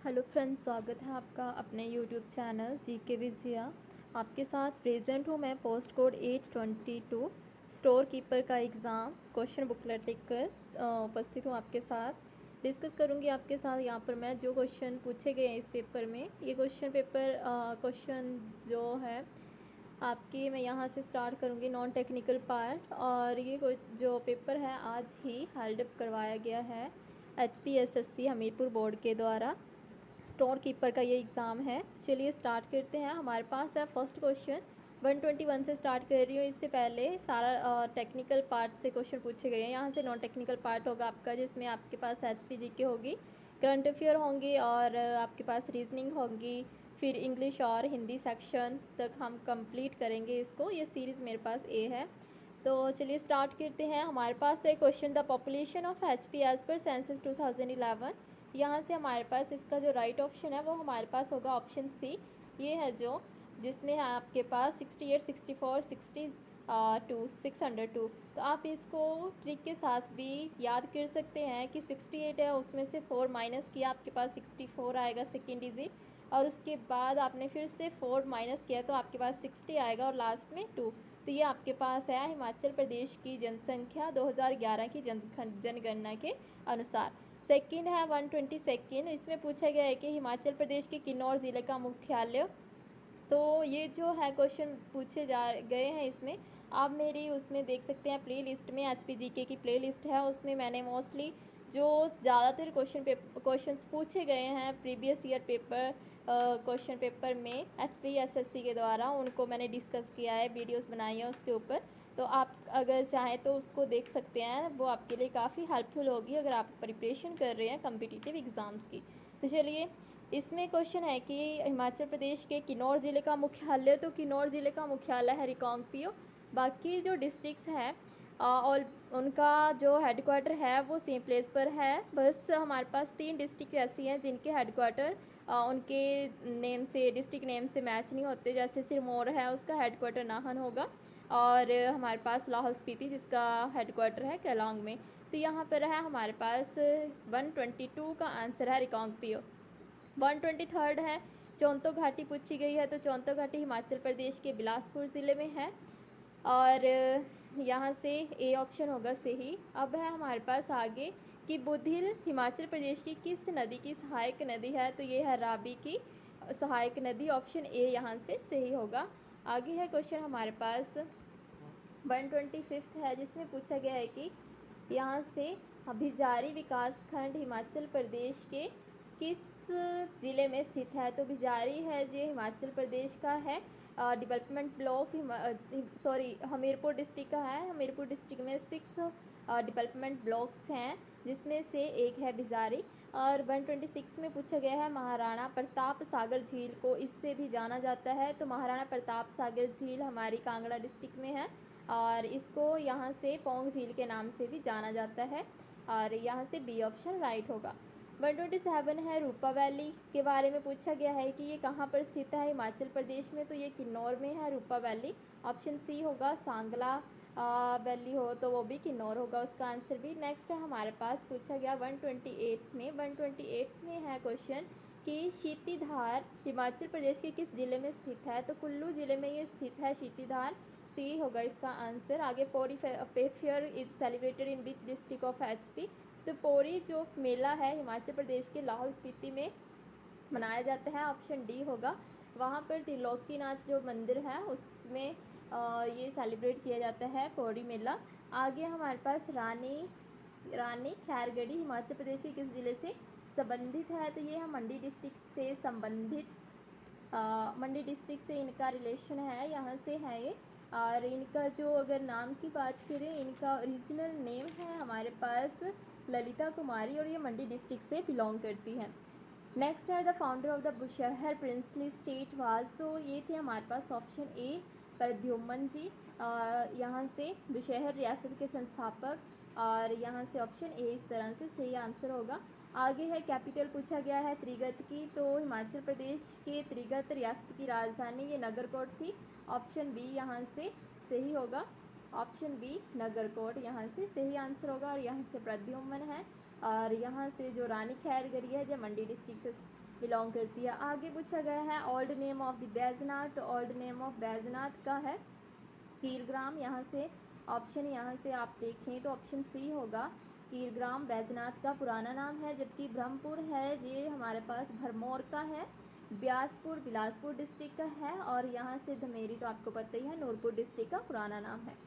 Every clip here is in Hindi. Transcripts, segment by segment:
हेलो फ्रेंड्स, स्वागत है आपका अपने यूट्यूब चैनल जीके विद जिया। आपके साथ प्रेजेंट हूँ मैं पोस्ट कोड 822 स्टोर कीपर का एग्ज़ाम क्वेश्चन बुकलेट लेकर उपस्थित हूँ। आपके साथ डिस्कस करूँगी आपके साथ यहाँ पर मैं जो क्वेश्चन पूछे गए हैं इस पेपर में। ये क्वेश्चन जो है आपकी मैं यहाँ से स्टार्ट करूँगी नॉन टेक्निकल पार्ट। और ये जो पेपर है आज ही हेल्ड अप करवाया गया है HPSSC हमीरपुर बोर्ड के द्वारा। स्टोर कीपर का ये एग्ज़ाम है। चलिए स्टार्ट करते हैं। हमारे पास है फर्स्ट क्वेश्चन 121 से स्टार्ट कर रही हूँ। इससे पहले सारा टेक्निकल पार्ट से क्वेश्चन पूछे गए हैं। यहाँ से नॉन टेक्निकल पार्ट होगा आपका, जिसमें आपके पास HPGK होगी, करंट अफेयर होंगी और आपके पास रीजनिंग होंगी। फिर इंग्लिश और हिंदी सेक्शन तक हम कंप्लीट करेंगे इसको। ये सीरीज़ मेरे पास ए है। तो चलिए स्टार्ट करते हैं। हमारे पास है question the population of HP as per census 2011। यहाँ से हमारे पास इसका जो राइट ऑप्शन है वो हमारे पास होगा ऑप्शन सी। ये है जो जिसमें आपके पास 68, 64, 62, 602। तो आप इसको ट्रिक के साथ भी याद कर सकते हैं कि 68 है, उसमें से 4 माइनस किया, आपके पास 64 आएगा सेकेंड डिजिट। और उसके बाद आपने फिर से 4 माइनस किया तो आपके पास 60 आएगा और लास्ट में 2। तो ये आपके पास है हिमाचल प्रदेश की जनसंख्या 2011 की जनगणना के अनुसार। सेकंड है 122। इसमें पूछा गया है कि हिमाचल प्रदेश के किन्नौर ज़िले का मुख्यालय। तो ये जो है क्वेश्चन पूछे जा गए हैं इसमें आप मेरी उसमें देख सकते हैं प्ले लिस्ट में HPGK की प्ले लिस्ट है, उसमें मैंने मोस्टली जो ज़्यादातर क्वेश्चंस पूछे गए हैं previous year paper question paper में HPSSC के द्वारा, उनको मैंने डिस्कस किया है, वीडियोस बनाई है उसके ऊपर। तो आप अगर चाहें तो उसको देख सकते हैं, वो आपके लिए काफ़ी हेल्पफुल होगी अगर आप प्रिपरेशन कर रहे हैं कम्पिटिटिव एग्ज़ाम्स की। तो चलिए इसमें क्वेश्चन है कि हिमाचल प्रदेश के किन्नौर ज़िले का मुख्यालय, तो किन्नौर ज़िले का मुख्यालय है रिकांगपिओ। बाकी जो डिस्ट्रिक्ट्स हैं और उनका जो हेडक्वार्टर है वो सेम प्लेस पर है। बस हमारे पास 3 डिस्ट्रिक्ट ऐसी हैं जिनके हेडक्वार्टर उनके नेम से, डिस्ट्रिक्ट नेम से मैच नहीं होते। जैसे सिरमौर है, उसका हेडक्वार्टर नाहन होगा। और हमारे पास लाहौल स्पीति जिसका हेडक्वार्टर है केलांग में। तो यहाँ पर है हमारे पास 122 का आंसर है रिकांगपिओ। 123 है चौंतो घाटी पूछी गई है। तो चौंतो घाटी हिमाचल प्रदेश के बिलासपुर ज़िले में है और यहाँ से ए ऑप्शन होगा सही। अब है हमारे पास आगे कि बुधिल हिमाचल प्रदेश की किस नदी की सहायक नदी है। तो ये है रावी की सहायक नदी, ऑप्शन ए यहाँ से सही होगा। आगे है क्वेश्चन हमारे पास 125 है, जिसमें पूछा गया है कि यहाँ से भिजारी विकास खंड हिमाचल प्रदेश के किस ज़िले में स्थित है। तो भिजारी है जो हिमाचल प्रदेश का है, डेवलपमेंट ब्लॉक हमीरपुर डिस्ट्रिक्ट का है। हमीरपुर डिस्ट्रिक्ट में 6 डेवलपमेंट ब्लॉक्स हैं, जिसमें से एक है भिजारी। और 126 में पूछा गया है महाराणा प्रताप सागर झील को इससे भी जाना जाता है। तो महाराणा प्रताप सागर झील हमारी कांगड़ा डिस्ट्रिक्ट में है और इसको यहाँ से पोंग झील के नाम से भी जाना जाता है और यहाँ से बी ऑप्शन राइट होगा। 127 है रूपा वैली के बारे में पूछा गया है कि ये कहाँ पर स्थित है हिमाचल प्रदेश में। तो ये किन्नौर में है रूपा वैली, ऑप्शन सी होगा। सांगला वैली हो तो वो भी किन्नौर होगा उसका आंसर भी। नेक्स्ट है हमारे पास पूछा गया 128 में है क्वेश्चन कि शीतिधार हिमाचल प्रदेश के किस ज़िले में स्थित है। तो कुल्लू ज़िले में ये स्थित है शीतिधार, सी होगा इसका आंसर। आगे Pauri fair is celebrated in which district of HP। तो पौड़ी जो मेला है हिमाचल प्रदेश के लाहौल स्पीति में मनाया जाता है, ऑप्शन डी होगा। वहाँ पर त्रिलोकीनाथ जो मंदिर है उसमें ये सेलिब्रेट किया जाता है पौड़ी मेला। आगे हमारे पास रानी खैरगढ़ी हिमाचल प्रदेश के किस ज़िले से संबंधित है। तो ये है मंडी डिस्ट्रिक्ट से संबंधित, मंडी डिस्ट्रिक्ट से इनका रिलेशन है, यहाँ से है ये। और इनका जो अगर नाम की बात करें, इनका ओरिजिनल नेम है हमारे पास ललिता कुमारी और ये मंडी डिस्ट्रिक्ट से बिलोंग करती हैं। नेक्स्ट है the founder of the Bushahr princely state was. तो ये थे हमारे पास ऑप्शन ए प्रद्युम्न जी, यहाँ से बुशहर रियासत के संस्थापक और यहाँ से ऑप्शन ए इस तरह से सही आंसर होगा। आगे है कैपिटल पूछा गया है त्रिगत की। तो हिमाचल प्रदेश के त्रिगत रियासत की राजधानी ये नगरकोट थी, ऑप्शन बी यहाँ से सही होगा। ऑप्शन बी नगरकोट यहाँ से सही आंसर होगा और यहाँ से प्रद्युम्न है। और यहाँ से जो रानी खैरगढ़ी है जो मंडी डिस्ट्रिक्ट से बिलोंग करती है। आगे पूछा गया है old name of the Baijnath, तो ओल्ड नेम ऑफ बैजनाथ का है कीरग्राम। यहाँ से ऑप्शन यहाँ से आप देखें तो ऑप्शन सी होगा, कीरग्राम बैजनाथ का पुराना नाम है। जबकि ब्रह्मपुर है ये हमारे पास भरमौर का है। ब्यासपुर बिलासपुर डिस्ट्रिक्ट का है। और यहाँ से धमेरी तो आपको पता ही है नूरपुर डिस्ट्रिक्ट का पुराना नाम है।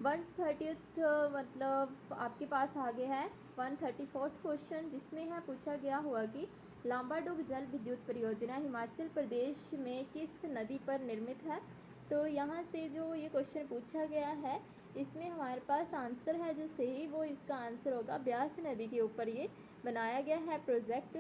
130th मतलब आपके पास आगे है 134th क्वेश्चन, जिसमें है पूछा गया हुआ कि लांबाडुग जल विद्युत परियोजना हिमाचल प्रदेश में किस नदी पर निर्मित है। तो यहाँ से जो ये क्वेश्चन पूछा गया है इसमें हमारे पास आंसर है जो सही, वो इसका आंसर होगा ब्यास नदी के ऊपर ये बनाया गया है प्रोजेक्ट।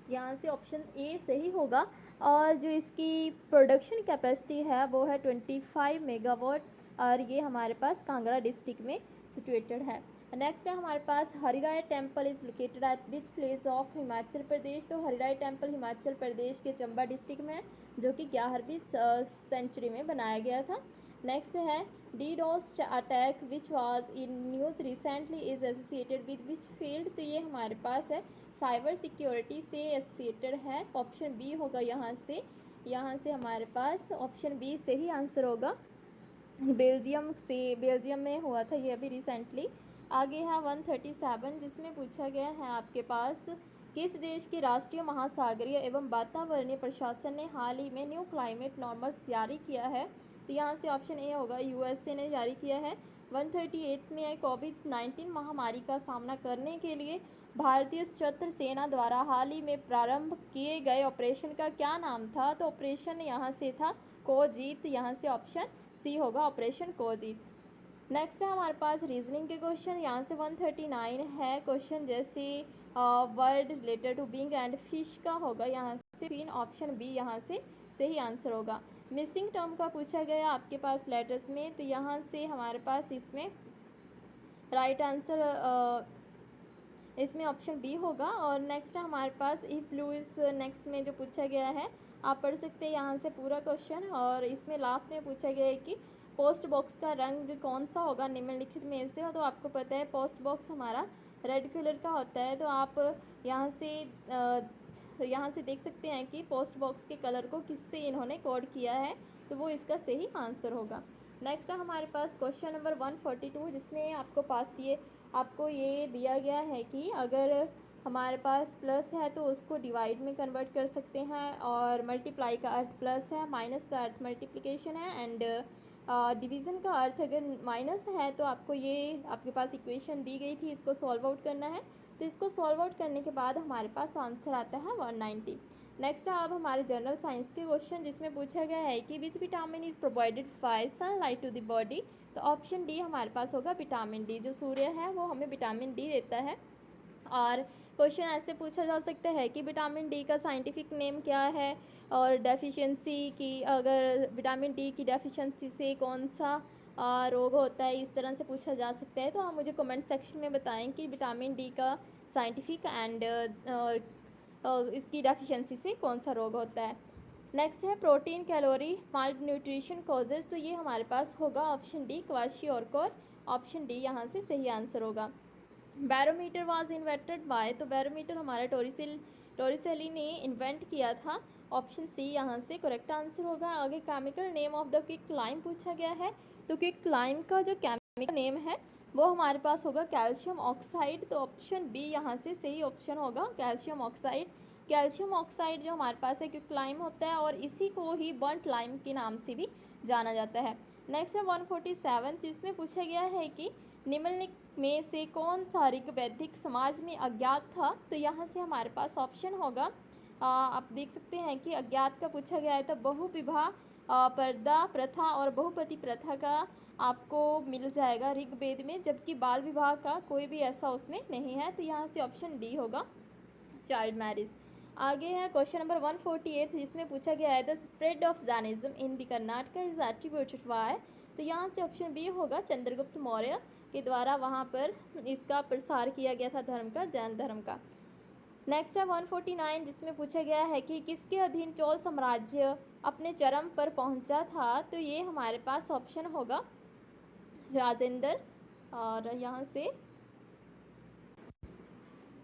यहाँ से ऑप्शन ए सही होगा। और जो इसकी प्रोडक्शन कैपेसिटी है वो है 25 मेगावाट, और ये हमारे पास कांगड़ा डिस्ट्रिक्ट में सिचुएटेड है। नेक्स्ट है हमारे पास Harirai temple is located at which place of Himachal Pradesh. तो हरिराय टेम्पल हिमाचल प्रदेश के चंबा डिस्ट्रिक्ट में, जो कि 11वीं सेंचुरी में बनाया गया था। नेक्स्ट है DDoS attack which was in news recently is associated with which field. तो ये हमारे पास है साइबर सिक्योरिटी से एसोसिएटेड है। ऑप्शन बी होगा यहाँ से हमारे पास ऑप्शन बी से ही आंसर होगा। बेल्जियम में हुआ था ये अभी रिसेंटली। आगे है 137, जिसमें पूछा गया है आपके पास किस देश के राष्ट्रीय महासागरीय एवं वातावरणीय प्रशासन ने हाल ही में न्यू क्लाइमेट नॉर्म्स जारी किया है। तो यहाँ से ऑप्शन ए होगा, USA ने जारी किया है। 138 में कोविड-19 महामारी का सामना करने के लिए भारतीय सशस्त्र सेना द्वारा हाल ही में प्रारंभ किए गए ऑपरेशन का क्या नाम था। तो ऑपरेशन यहाँ से था कोजीत। यहाँ से ऑप्शन सी होगा ऑपरेशन कोजीत। नेक्स्ट है हमारे पास रीजनिंग के क्वेश्चन। यहाँ से 139 है क्वेश्चन, जैसे word related to being and fish का होगा यहाँ से फिन, ऑप्शन बी यहाँ से सही आंसर होगा। मिसिंग टर्म का पूछा गया आपके पास लेटर्स में, तो यहाँ से हमारे पास इसमें राइट आंसर इसमें ऑप्शन बी होगा। और नेक्स्ट है हमारे पास ई ब्लू इस नेक्स्ट में जो पूछा गया है, आप पढ़ सकते हैं यहाँ से पूरा क्वेश्चन। और इसमें लास्ट में पूछा गया है कि पोस्ट बॉक्स का रंग कौन सा होगा निम्नलिखित में से। तो आपको पता है पोस्ट बॉक्स हमारा रेड कलर का होता है। तो आप यहाँ से देख सकते हैं कि पोस्ट बॉक्स के कलर को किससे इन्होंने कोड किया है, तो वो इसका सही आंसर होगा। नेक्स्ट है हमारे पास क्वेश्चन नंबर 142, जिसमें आपको ये दिया गया है कि अगर हमारे पास प्लस है तो उसको डिवाइड में कन्वर्ट कर सकते हैं, और मल्टीप्लाई का अर्थ प्लस है, माइनस का अर्थ मल्टीप्लिकेशन है, एंड डिवीज़न का अर्थ अगर माइनस है तो आपको ये आपके पास इक्वेशन दी गई थी, इसको सॉल्व आउट करना है। तो इसको सॉल्व आउट करने के बाद हमारे पास आंसर आता है 190। नेक्स्ट है अब हमारे जनरल साइंस के क्वेश्चन, जिसमें पूछा गया है कि which vitamin is provided by sunlight to the body. तो ऑप्शन डी हमारे पास होगा विटामिन डी। जो सूर्य है वो हमें विटामिन डी देता है। और क्वेश्चन ऐसे पूछा जा सकता है कि विटामिन डी का साइंटिफिक नेम क्या है, और डेफिशिएंसी की अगर विटामिन डी की डेफिशिएंसी से कौन सा रोग होता है, इस तरह से पूछा जा सकता है। तो आप मुझे कमेंट सेक्शन में बताएं कि विटामिन डी का साइंटिफिक एंड इसकी डेफिशिएंसी से कौन सा रोग होता है। नेक्स्ट है प्रोटीन कैलोरी माल न्यूट्रिशन कॉजेज़। तो ये हमारे पास होगा option D kwashiorkor, option D यहाँ से सही आंसर होगा। बैरोमीटर वाज इन्वेंटेड बाय, तो बैरोमीटर हमारा टोरिसेली ने इन्वेंट किया था, ऑप्शन सी यहाँ से करेक्ट आंसर होगा। आगे chemical name of the quick lime पूछा गया है। तो क्विक लाइम का जो केमिकल नेम है वो हमारे पास होगा कैल्शियम ऑक्साइड। तो ऑप्शन बी यहाँ से सही ऑप्शन होगा कैल्शियम ऑक्साइड। कैल्शियम ऑक्साइड जो हमारे पास है क्विक लाइम होता है, और इसी को ही बर्nt लाइम के नाम से भी जाना जाता है। नेक्स्ट है 147, जिसमें पूछा गया है कि निम्नलिखित में से कौन सा ऋग वैदिक समाज में अज्ञात था। तो यहाँ से हमारे पास ऑप्शन होगा, आप देख सकते हैं कि अज्ञात का पूछा गया है तो बहुविवाह पर्दा प्रथा और बहुपति प्रथा का आपको मिल जाएगा ऋग्वेद में, जबकि बाल विवाह का कोई भी ऐसा उसमें नहीं है। तो यहाँ से ऑप्शन डी होगा चाइल्ड मैरिज। आगे है क्वेश्चन नंबर 148, जिसमें पूछा गया है the spread of Jainism in the Karnataka is attributed by. तो यहाँ से ऑप्शन बी होगा चंद्रगुप्त मौर्य के द्वारा वहाँ पर इसका प्रसार किया गया था धर्म का, जैन धर्म का। नेक्स्ट है 149, जिसमें पूछा गया है कि किसके अधीन चोल साम्राज्य अपने चरम पर पहुँचा था। तो ये हमारे पास ऑप्शन होगा राजेंद्र, और यहाँ से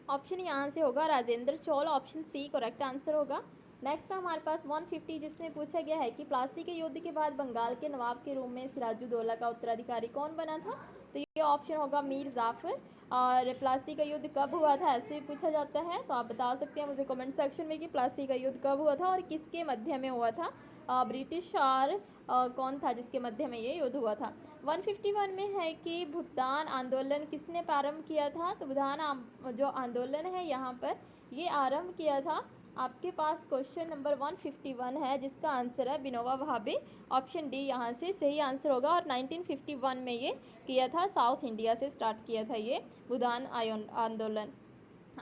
ऑप्शन यहाँ से होगा Rajendra Chola, option C correct answer होगा। नेक्स्ट है हमारे पास 150, जिसमें पूछा गया है कि प्लासी के युद्ध के बाद बंगाल के नवाब के रूप में सिराजुद्दौला का उत्तराधिकारी कौन बना था? तो ये ऑप्शन होगा मीर जाफर। और प्लासी का युद्ध कब हुआ था, ऐसे भी पूछा जाता है, तो आप बता सकते हैं मुझे कमेंट सेक्शन में कि प्लासी का युद्ध कब हुआ था और किसके मध्य में हुआ था। ब्रिटिश और कौन था जिसके मध्य में ये युद्ध हुआ था। 151 में है कि भुगतान आंदोलन किसने प्रारंभ किया था? तो भुगतान जो आंदोलन है यहाँ पर ये आरंभ किया था, आपके पास क्वेश्चन नंबर 151 है जिसका आंसर है विनोबा भावे, ऑप्शन डी यहाँ से सही आंसर होगा। और 1951 में ये किया था, साउथ इंडिया से स्टार्ट किया था ये भुगतान आंदोलन।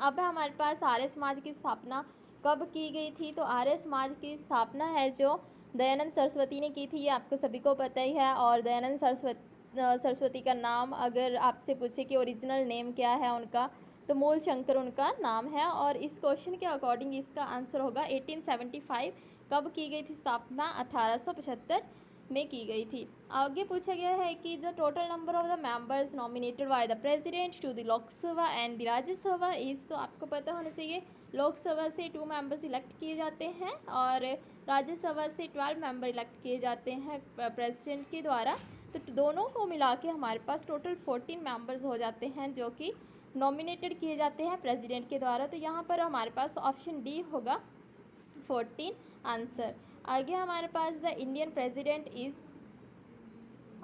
अब हमारे पास आर्य समाज की स्थापना कब की गई थी? तो आर्य समाज की स्थापना है जो दयानंद सरस्वती ने की थी, ये आपको सभी को पता ही है। और दयानंद सरस्वती का नाम अगर आपसे पूछे कि ओरिजिनल नेम क्या है उनका, तो मूल शंकर उनका नाम है। और इस क्वेश्चन के अकॉर्डिंग इसका आंसर होगा 1875। कब की गई थी स्थापना? 1875 में की गई थी। आगे पूछा गया है कि the total number of the members nominated by the president to the Lok Sabha and the Rajya Sabha is, तो आपको पता होना चाहिए लोकसभा से 2 मेंबर्स इलेक्ट किए जाते हैं और राज्यसभा से 12 मेंबर इलेक्ट किए जाते हैं प्रेसिडेंट के द्वारा। तो दोनों को मिला के हमारे पास टोटल 14 मेंबर्स हो जाते हैं जो कि नॉमिनेटेड किए जाते हैं प्रेसिडेंट के द्वारा। तो यहाँ पर हमारे पास ऑप्शन डी होगा 14 आंसर। आगे हमारे पास the Indian president is,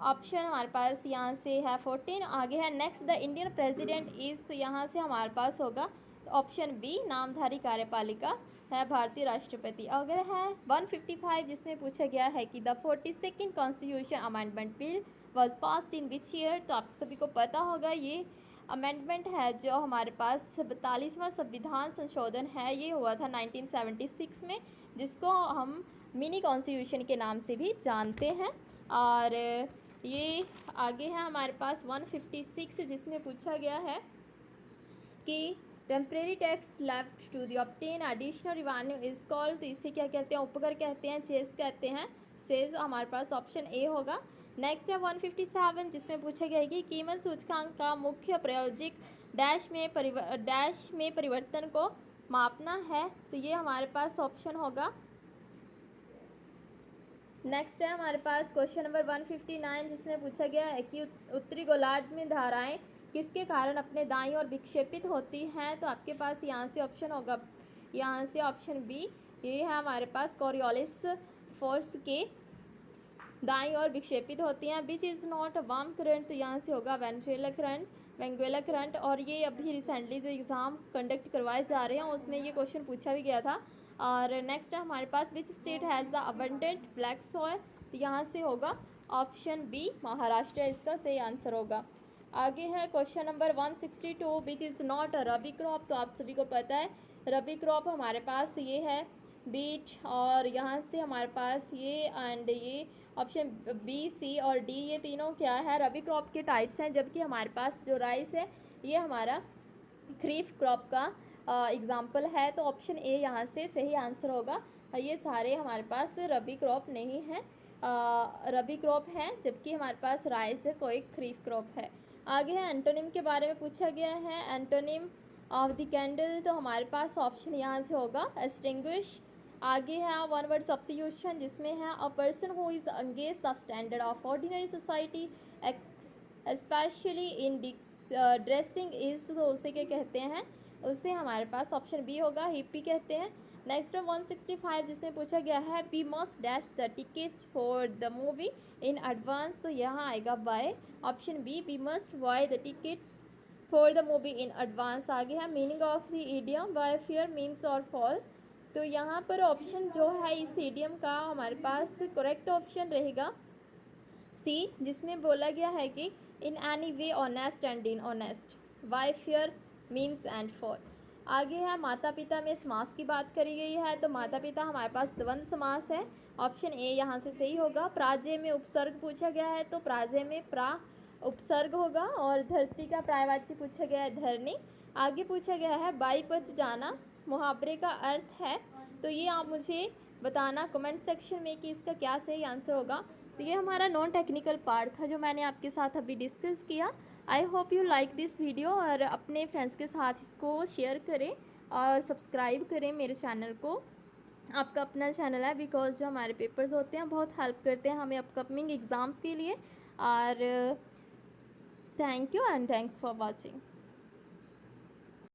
option हमारे पास यहाँ से है 14। आगे है next the Indian president is, तो यहाँ से हमारे पास होगा ऑप्शन बी नामधारी कार्यपालिका है भारतीय राष्ट्रपति। अगर है 155 जिसमें पूछा गया है कि the 42nd constitution amendment bill was passed in which year, तो आप सभी को पता होगा ये अमेंडमेंट है जो हमारे पास 42वां संविधान संशोधन है, ये हुआ था 1976 में, जिसको हम मिनी कॉन्स्टिट्यूशन के नाम से भी जानते हैं। और ये आगे है हमारे पास 156 जिसमें पूछा गया है कि temporary tax left to the obtain additional revenue is called, तो इसे क्या कहते हैं? उपकर कहते हैं, चेस कहते हैं, सेज हमारे पास ऑप्शन ए होगा। नेक्स्ट है 157 जिसमें पूछा गया है कि कीमत सूचकांक का मुख्य प्रयोजक डैश में परिवर्तन को मापना है, तो ये हमारे पास ऑप्शन होगा। नेक्स्ट है हमारे पास क्वेश्चन नंबर 159 जिसमें पूछा गया है कि उत्तरी गोलार्ध में धाराएं किसके कारण अपने दाईं ओर विक्षेपित होती हैं, तो आपके पास यहाँ से ऑप्शन होगा, यहाँ से ऑप्शन बी ये है हमारे पास कोरियोलिस फोर्स के दाईं ओर विक्षेपित होती हैं। Which is not a warm current, तो यहाँ से होगा वेंगुएला करंट। और ये अभी रिसेंटली जो एग्ज़ाम कंडक्ट करवाए जा रहे हैं उसमें ये क्वेश्चन पूछा भी गया था। और नेक्स्ट है हमारे पास which state has the abundant black soil, तो यहाँ से होगा ऑप्शन बी महाराष्ट्र, इसका सही आंसर होगा। आगे है question number 162 which is not a rabi crop, तो आप सभी को पता है रबी क्रॉप हमारे पास ये है बीट, और यहाँ से हमारे पास ये एंड ये ऑप्शन बी सी और डी ये तीनों क्या है रबी क्रॉप के टाइप्स हैं, जबकि हमारे पास जो राइस है ये हमारा खरीफ क्रॉप का एग्जाम्पल है, तो ऑप्शन ए यहाँ से सही आंसर होगा। ये सारे हमारे पास रबी क्रॉप नहीं है, रबी क्रॉप है, जबकि हमारे पास राइस है, कोई खरीफ क्रॉप है। आगे है एंटोनिम के बारे में पूछा गया है, एंटोनिम ऑफ द कैंडल, तो हमारे पास ऑप्शन यहाँ से होगा एक्सटिंग्विश। आगे है वन वर्ड सब्स्टिट्यूशन जिसमें है a person who is against the standard of ordinary society specially in dressing is, तो उसे क्या कहते हैं? उसे हमारे पास ऑप्शन बी होगा, हिप्पी कहते हैं। नेक्स्ट है 165 जिसमें पूछा गया है we must dash the tickets for the movie in advance, तो यहाँ आएगा buy, option B we must buy the tickets for the movie in advance. आगे है meaning of the idiom bye fear means और फॉल, तो यहाँ पर ऑप्शन जो है इस इडियम का हमारे पास करेक्ट ऑप्शन रहेगा सी, जिसमें बोला गया है कि in any way honest and in honest, by fair means and foul. आगे है माता पिता में समास की बात करी गई है, तो माता पिता हमारे पास द्वंद्व समास है, ऑप्शन ए यहाँ से सही होगा। प्राजय में उपसर्ग पूछा गया है, तो प्राजय में प्रा उपसर्ग होगा। और धरती का पर्यायवाची पूछा गया है धरनी। आगे पूछा गया है बाई बच जाना मुहावरे का अर्थ है, तो ये आप मुझे बताना कमेंट सेक्शन में कि इसका क्या सही आंसर होगा। तो ये हमारा नॉन टेक्निकल पार्ट था जो मैंने आपके साथ अभी डिस्कस किया। I hope you like this video, और अपने फ्रेंड्स के साथ इसको शेयर करें और सब्सक्राइब करें मेरे चैनल को। आपका अपना चैनल है, बिकॉज जो हमारे पेपर्स होते हैं बहुत हेल्प करते हैं हमें अपकमिंग एग्ज़ाम्स के लिए। और thank you and thanks for watching.